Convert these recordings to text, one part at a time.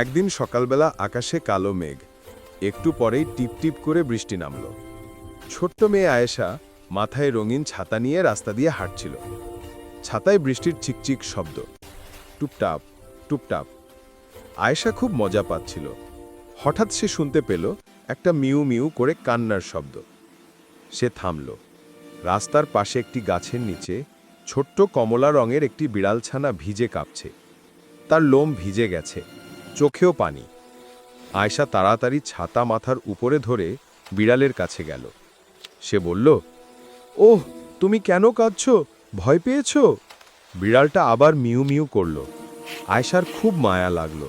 একদিন সকালবেলা আকাশে কালো মেঘ, একটু পরেই টিপ টিপ করে বৃষ্টি নামল। ছোট্ট মেয়ে আয়েশা মাথায় রঙিন ছাতা নিয়ে রাস্তা দিয়ে হাঁটছিল। ছাতায় বৃষ্টির চিকচিক শব্দ, টুপটাপ টুপটাপ। আয়েশা খুব মজা পাচ্ছিল। হঠাৎ সে শুনতে পেল একটা মিউ মিউ করে কান্নার শব্দ। সে থামল। রাস্তার পাশে একটি গাছের নিচে ছোট্ট কমলা রঙের একটি বিড়ালছানা ভিজে কাঁপছে। তার লোম ভিজে গেছে, চোখেও পানি। আয়েশা তাড়াতাড়ি ছাতা মাথার উপরে ধরে বিড়ালের কাছে গেল। সে বলল, ওহ, তুমি কেন কাঁদছ? ভয় পেয়েছ? বিড়ালটা আবার মিউ মিউ করল। আয়েশার খুব মায়া লাগলো।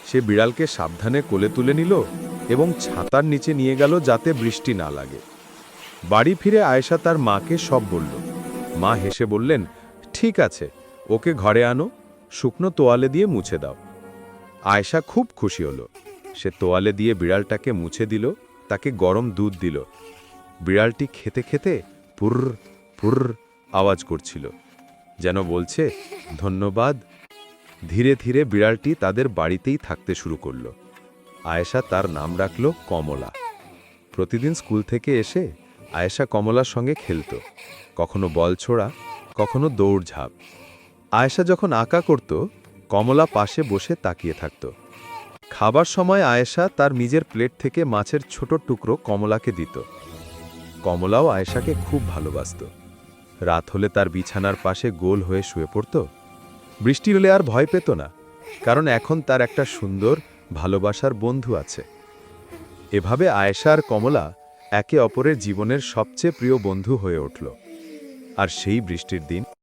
সে বিড়ালকে সাবধানে কোলে তুলে নিল এবং ছাতার নিচে নিয়ে গেল যাতে বৃষ্টি না লাগে। বাড়ি ফিরে আয়েশা তার মাকে সব বলল। মা হেসে বললেন, ঠিক আছে, ওকে ঘরে আনো, শুকনো তোয়ালে দিয়ে মুছে দাও। আয়েশা খুব খুশি হলো। সে তোয়ালে দিয়ে বিড়ালটাকে মুছে দিল, তাকে গরম দুধ দিল। বিড়ালটি খেতে খেতে পুর্র পুর্র আওয়াজ করছিল, যেন বলছে ধন্যবাদ। ধীরে ধীরে বিড়ালটি তাদের বাড়িতেই থাকতে শুরু করল। আয়েশা তার নাম রাখল কমলা। প্রতিদিন স্কুল থেকে এসে আয়েশা কমলার সঙ্গে খেলত, কখনো বল ছোড়া, কখনো দৌড়ঝাঁপ। আয়েশা যখন আঁকা করত, কমলা পাশে বসে তাকিয়ে থাকত। খাবার সময় আয়েশা তার নিজের প্লেট থেকে মাছের ছোট টুকরো কমলাকে দিত। কমলাও আয়েশাকে খুব ভালোবাসত। রাত হলে তার বিছানার পাশে গোল হয়ে শুয়ে পড়ত। বৃষ্টি হলে আর ভয় পেত না, কারণ এখন তার একটা সুন্দর ভালোবাসার বন্ধু আছে। এভাবে আয়েশা আর কমলা একে অপরের জীবনের সবচেয়ে প্রিয় বন্ধু হয়ে উঠল। আর সেই বৃষ্টির দিন